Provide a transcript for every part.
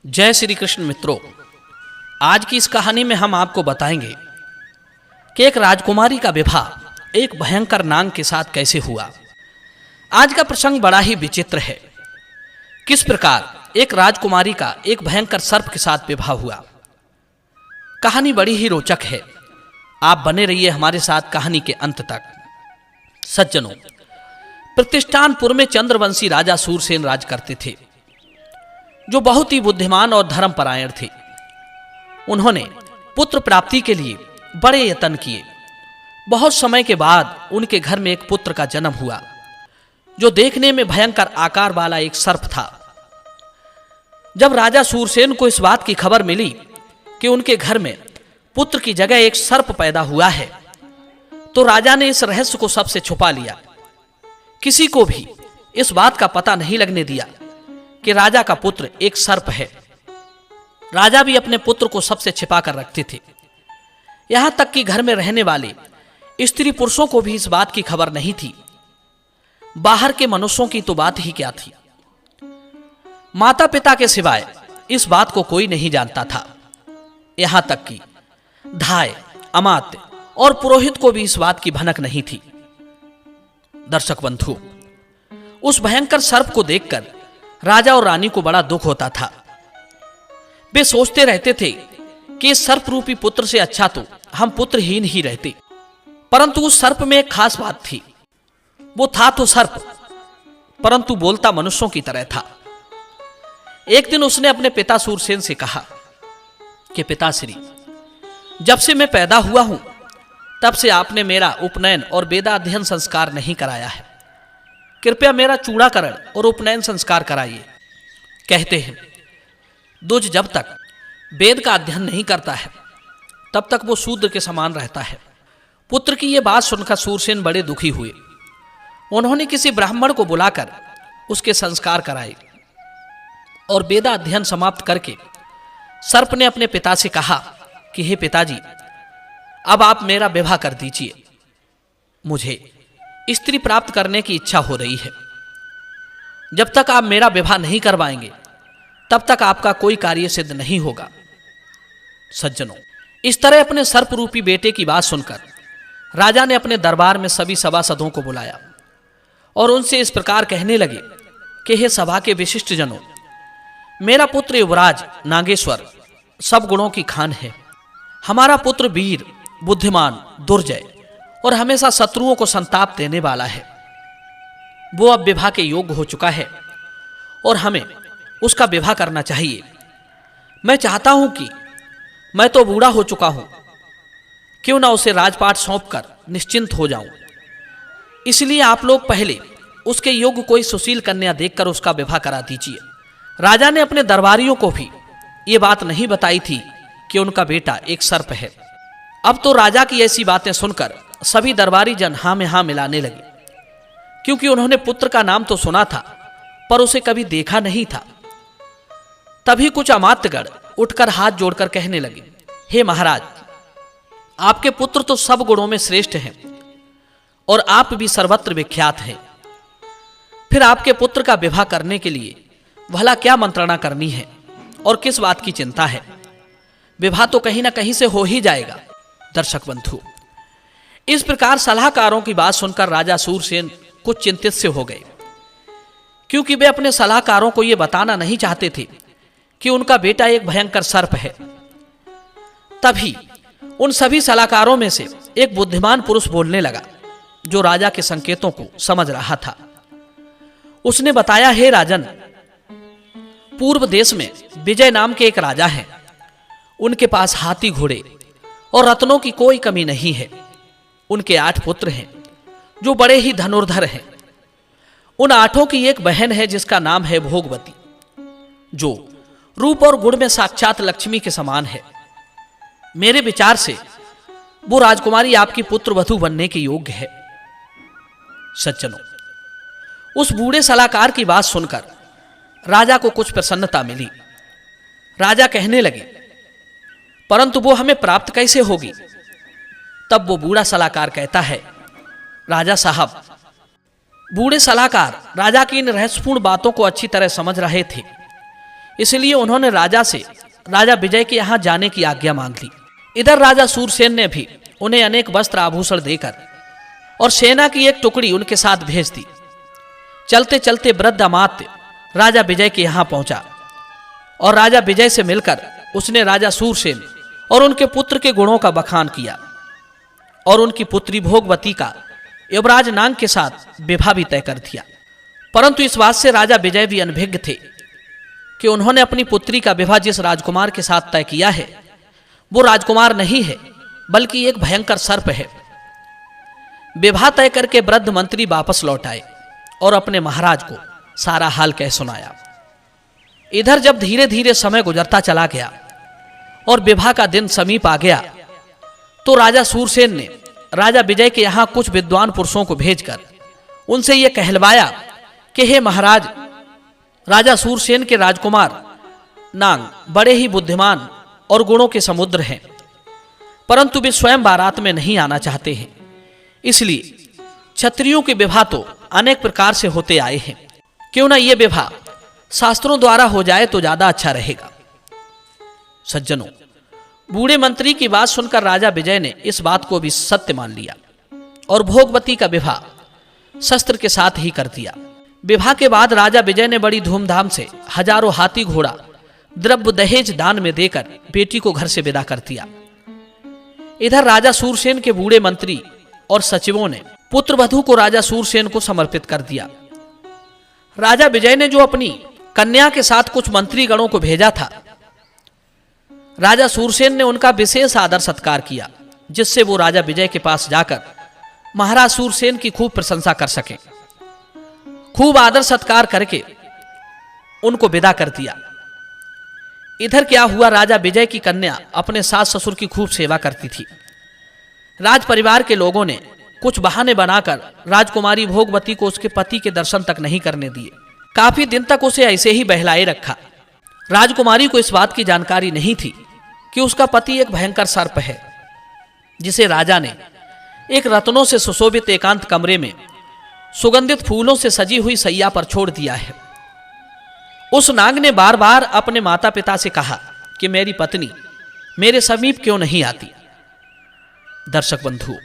जय श्री कृष्ण मित्रों, आज की इस कहानी में हम आपको बताएंगे कि एक राजकुमारी का विवाह एक भयंकर नाग के साथ कैसे हुआ। आज का प्रसंग बड़ा ही विचित्र है। किस प्रकार एक राजकुमारी का एक भयंकर सर्प के साथ विवाह हुआ। कहानी बड़ी ही रोचक है। आप बने रहिए हमारे साथ कहानी के अंत तक। सज्जनों, प्रतिष्ठानपुर में चंद्रवंशी राजा सूरसेन राज करते थे, जो बहुत ही बुद्धिमान और धर्मपरायण थे। उन्होंने पुत्र प्राप्ति के लिए बड़े यत्न किए। बहुत समय के बाद उनके घर में एक पुत्र का जन्म हुआ, जो देखने में भयंकर आकार वाला एक सर्प था। जब राजा सूरसेन को इस बात की खबर मिली कि उनके घर में पुत्र की जगह एक सर्प पैदा हुआ है, तो राजा ने इस रहस्य को सबसे छुपा लिया। किसी को भी इस बात का पता नहीं लगने दिया कि राजा का पुत्र एक सर्प है। राजा भी अपने पुत्र को सबसे छिपा कर रखते थे। यहां तक कि घर में रहने वाले स्त्री पुरुषों को भी इस बात की खबर नहीं थी। बाहर के मनुष्यों की तो बात ही क्या थी। माता पिता के सिवाय इस बात को कोई नहीं जानता था। यहां तक कि धाय, अमात्य और पुरोहित को भी इस बात की भनक नहीं थी। दर्शक बंधु, उस भयंकर सर्प को देखकर राजा और रानी को बड़ा दुख होता था। वे सोचते रहते थे कि इस सर्प रूपी पुत्र से अच्छा तो हम पुत्रहीन ही रहते। परंतु उस सर्प में एक खास बात थी। वो था तो सर्प, परंतु बोलता मनुष्यों की तरह था। एक दिन उसने अपने पिता सूरसेन से कहा कि पिताश्री, जब से मैं पैदा हुआ हूं तब से आपने मेरा उपनयन और वेदाध्ययन संस्कार नहीं कराया है। कृपया मेरा चूड़ाकरण और उपनयन संस्कार कराइए। कहते हैं द्विज जब तक वेद का अध्ययन नहीं करता है तब तक वो शूद्र के समान रहता है। पुत्र की ये बात सुनकर सूरसेन बड़े दुखी हुए। उन्होंने किसी ब्राह्मण को बुलाकर उसके संस्कार कराए और वेदाध्ययन समाप्त करके सर्प ने अपने पिता से कहा कि हे पिताजी, अब आप मेरा विवाह कर दीजिए। मुझे स्त्री प्राप्त करने की इच्छा हो रही है। जब तक आप मेरा विवाह नहीं करवाएंगे तब तक आपका कोई कार्य सिद्ध नहीं होगा। सज्जनों, इस तरह अपने सर्प रूपी बेटे की बात सुनकर राजा ने अपने दरबार में सभी सभासदों को बुलाया और उनसे इस प्रकार कहने लगे कि हे सभा के विशिष्ट जनों, मेरा पुत्र युवराज नागेश्वर सब गुणों की खान है। हमारा पुत्र वीर, बुद्धिमान, दुर्जय और हमेशा शत्रुओं को संताप देने वाला है। वो अब विवाह के योग्य हो चुका है और हमें उसका विवाह करना चाहिए। मैं चाहता हूं कि मैं तो बूढ़ा हो चुका हूं, क्यों ना उसे राजपाट सौंपकर निश्चिंत हो जाऊं। इसलिए आप लोग पहले उसके योग्य कोई सुशील कन्या देखकर उसका विवाह करा दीजिए। राजा ने अपने दरबारियों को भी ये बात नहीं बताई थी कि उनका बेटा एक सर्प है। अब तो राजा की ऐसी बातें सुनकर सभी दरबारी जन हां में हां मिलाने लगे, क्योंकि उन्होंने पुत्र का नाम तो सुना था पर उसे कभी देखा नहीं था। तभी कुछ अमात्यगण उठकर हाथ जोड़कर कहने लगे, हे महाराज, आपके पुत्र तो सब गुणों में श्रेष्ठ हैं और आप भी सर्वत्र विख्यात हैं। फिर आपके पुत्र का विवाह करने के लिए भला क्या मंत्रणा करनी है और किस बात की चिंता है। विवाह तो कहीं ना कहीं से हो ही जाएगा। दर्शक बंधु, इस प्रकार सलाहकारों की बात सुनकर राजा सूरसेन कुछ चिंतित से हो गए, क्योंकि वे अपने सलाहकारों को यह बताना नहीं चाहते थे कि उनका बेटा एक भयंकर सर्प है। तभी उन सभी सलाहकारों में से एक बुद्धिमान पुरुष बोलने लगा, जो राजा के संकेतों को समझ रहा था। उसने बताया, हे राजन, पूर्व देश में विजय नाम के एक राजा हैं। उनके पास हाथी, घोड़े और रत्नों की कोई कमी नहीं है। उनके 8 पुत्र हैं, जो बड़े ही धनुर्धर हैं। उन 8 की एक बहन है जिसका नाम है भोगवती, जो रूप और गुण में साक्षात लक्ष्मी के समान है। मेरे विचार से वो राजकुमारी आपकी पुत्र वधू बनने के योग्य है। सज्जनों, उस बूढ़े सलाहकार की बात सुनकर राजा को कुछ प्रसन्नता मिली। राजा कहने लगे, परंतु वो हमें प्राप्त कैसे होगी। तब वो बूढ़ा सलाहकार कहता है, राजा साहब, बूढ़े सलाहकार राजा की इन रहस्यपूर्ण बातों को अच्छी तरह समझ रहे थे, इसलिए उन्होंने राजा से राजा विजय के यहाँ जाने की आज्ञा मांग ली। इधर राजा सूरसेन ने भी उन्हें अनेक वस्त्र आभूषण देकर और सेना की एक टुकड़ी उनके साथ भेज दी। चलते चलते वृद्ध अमात्य राजा विजय के यहाँ पहुंचा और राजा विजय से मिलकर उसने राजा सूरसेन और उनके पुत्र के गुणों का बखान किया और उनकी पुत्री भोगवती का युवराज नांग के साथ विवाह भी तय कर दिया। परंतु इस बात से राजा विजय भी अनभिज्ञ थे कि उन्होंने अपनी पुत्री का विवाह जिस राजकुमार के साथ तय किया है वो राजकुमार नहीं है बल्कि एक भयंकर सर्प है। विवाह तय करके वृद्ध मंत्री वापस लौट आए और अपने महाराज को सारा हाल कह सुनाया। इधर जब धीरे धीरे समय गुजरता चला गया और विवाह का दिन समीप आ गया तो राजा सूरसेन ने राजा विजय के यहाँ कुछ विद्वान पुरुषों को भेजकर उनसे यह कहलवाया कि हे महाराज, राजा सूरसेन के राजकुमार नांग बड़े ही बुद्धिमान और गुणों के समुद्र हैं, परंतु वे स्वयं बारात में नहीं आना चाहते हैं। इसलिए क्षत्रियों के विवाह तो अनेक प्रकार से होते आए हैं, क्यों ना ये विवाह शास्त्रों द्वारा हो जाए तो ज्यादा अच्छा रहेगा। सज्जनों, बूढ़े मंत्री की बात सुनकर राजा विजय ने इस बात को भी सत्य मान लिया और भोगवती का विवाह शस्त्र के साथ ही कर दिया। विवाह के बाद राजा विजय ने बड़ी धूमधाम से हजारों हाथी घोड़ा द्रव्य दहेज दान में देकर बेटी को घर से विदा कर दिया। इधर राजा सूरसेन के बूढ़े मंत्री और सचिवों ने पुत्र वधू को राजा सूरसेन को समर्पित कर दिया। राजा विजय ने जो अपनी कन्या के साथ कुछ मंत्री गणों को भेजा था, राजा सूरसेन ने उनका विशेष आदर सत्कार किया, जिससे वो राजा विजय के पास जाकर महाराज सूरसेन की खूब प्रशंसा कर सके। खूब आदर सत्कार करके उनको विदा कर दिया। इधर क्या हुआ, राजा विजय की कन्या अपने सास ससुर की खूब सेवा करती थी। राज परिवार के लोगों ने कुछ बहाने बनाकर राजकुमारी भोगवती को उसके पति के दर्शन तक नहीं करने दिए। काफी दिन तक उसे ऐसे ही बहलाए रखा। राजकुमारी को इस बात की जानकारी नहीं थी कि उसका पति एक भयंकर सर्प है, जिसे राजा ने एक रत्नों से सुशोभित एकांत कमरे में सुगंधित फूलों से सजी हुई सैया पर छोड़ दिया है। उस नाग ने बार बार अपने माता पिता से कहा कि मेरी पत्नी मेरे समीप क्यों नहीं आती। दर्शक बंधु,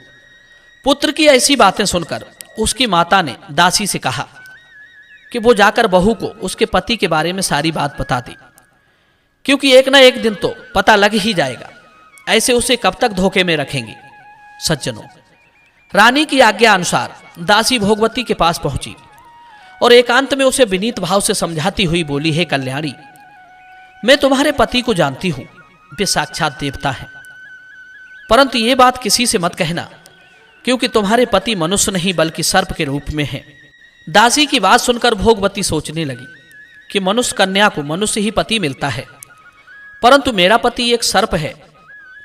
पुत्र की ऐसी बातें सुनकर उसकी माता ने दासी से कहा कि वो जाकर बहू को उसके पति के बारे में सारी बात बता दे, क्योंकि एक ना एक दिन तो पता लग ही जाएगा। ऐसे उसे कब तक धोखे में रखेंगे। सज्जनों, रानी की आज्ञा अनुसार दासी भोगवती के पास पहुंची और एकांत में उसे विनीत भाव से समझाती हुई बोली, हे कल्याणी, मैं तुम्हारे पति को जानती हूं, वे साक्षात देवता हैं, परंतु ये बात किसी से मत कहना, क्योंकि तुम्हारे पति मनुष्य नहीं बल्कि सर्प के रूप में हैं। दासी की बात सुनकर भोगवती सोचने लगी कि मनुष्य कन्या को मनुष्य ही पति मिलता है, परंतु मेरा पति एक सर्प है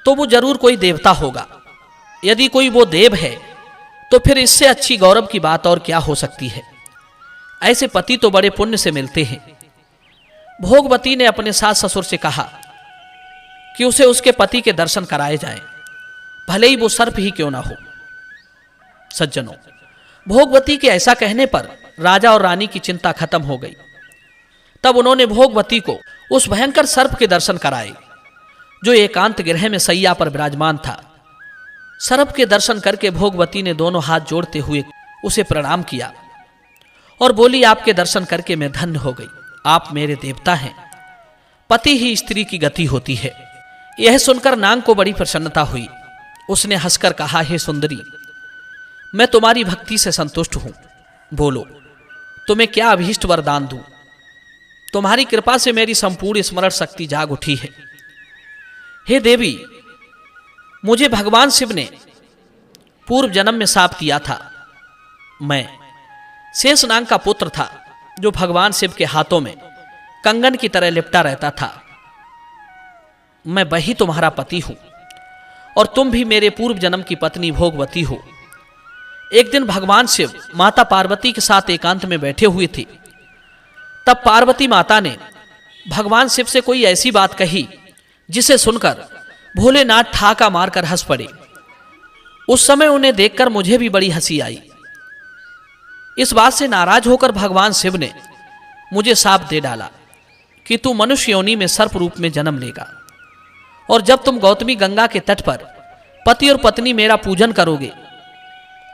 तो वो जरूर कोई देवता होगा। यदि कोई वो देव है तो फिर इससे अच्छी गौरव की बात और क्या हो सकती है। ऐसे पति तो बड़े पुण्य से मिलते हैं। भोगवती ने अपने सास ससुर से कहा कि उसे उसके पति के दर्शन कराए जाएं, भले ही वो सर्प ही क्यों ना हो। सज्जनों, भोगवती के ऐसा कहने पर राजा और रानी की चिंता खत्म हो गई। तब उन्होंने भोगवती को उस भयंकर सर्प के दर्शन कराए जो एकांत गृह में सैया पर विराजमान था। सर्प के दर्शन करके भोगवती ने दोनों हाथ जोड़ते हुए उसे प्रणाम किया और बोली, आपके दर्शन करके मैं धन्य हो गई। आप मेरे देवता हैं। पति ही स्त्री की गति होती है। यह सुनकर नांग को बड़ी प्रसन्नता हुई। उसने हंसकर कहा, हे सुंदरी, मैं तुम्हारी भक्ति से संतुष्ट हूं। बोलो, तुम्हें क्या अभीष्ट वरदान दूं? तुम्हारी कृपा से मेरी संपूर्ण स्मरण शक्ति जाग उठी है। हे देवी, मुझे भगवान शिव ने पूर्व जन्म में शाप दिया था। मैं शेषनाग का पुत्र था, जो भगवान शिव के हाथों में कंगन की तरह लिपटा रहता था। मैं वही तुम्हारा पति हूं और तुम भी मेरे पूर्व जन्म की पत्नी भोगवती हो। एक दिन भगवान शिव माता पार्वती के साथ एकांत में बैठे हुए थे। तब पार्वती माता ने भगवान शिव से कोई ऐसी बात कही जिसे सुनकर भोलेनाथ ठाका मारकर हंस पड़े। उस समय उन्हें देखकर मुझे भी बड़ी हंसी आई। इस बात से नाराज होकर भगवान शिव ने मुझे शाप दे डाला कि तू मनुष्य योनि में सर्प रूप में जन्म लेगा, और जब तुम गौतमी गंगा के तट पर पति और पत्नी मेरा पूजन करोगे,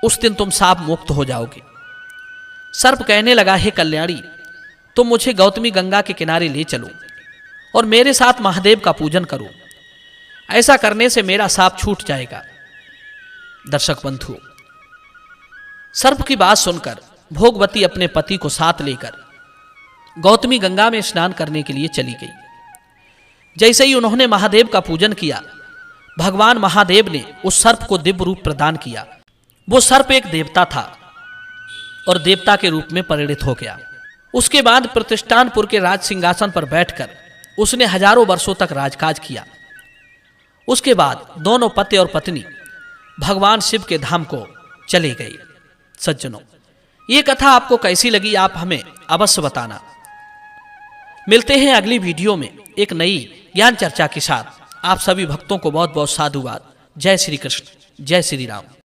उस दिन तुम शाप मुक्त हो जाओगे। सर्प कहने लगा, हे कल्याणी, तुम मुझे गौतमी गंगा के किनारे ले चलो और मेरे साथ महादेव का पूजन करो। ऐसा करने से मेरा शाप छूट जाएगा। दर्शक बंधु, सर्प की बात सुनकर भोगवती अपने पति को साथ लेकर गौतमी गंगा में स्नान करने के लिए चली गई। जैसे ही उन्होंने महादेव का पूजन किया, भगवान महादेव ने उस सर्प को दिव्य रूप प्रदान किया। वो सर्प एक देवता था और देवता के रूप में परिणित हो गया। उसके बाद प्रतिष्ठानपुर के राज सिंहासन पर बैठकर उसने हजारों वर्षों तक राजकाज किया। उसके बाद दोनों पति और पत्नी भगवान शिव के धाम को चले गए। सज्जनों, ये कथा आपको कैसी लगी, आप हमें अवश्य बताना। मिलते हैं अगली वीडियो में एक नई ज्ञान चर्चा के साथ। आप सभी भक्तों को बहुत बहुत साधुवाद। जय श्री कृष्ण, जय श्री राम।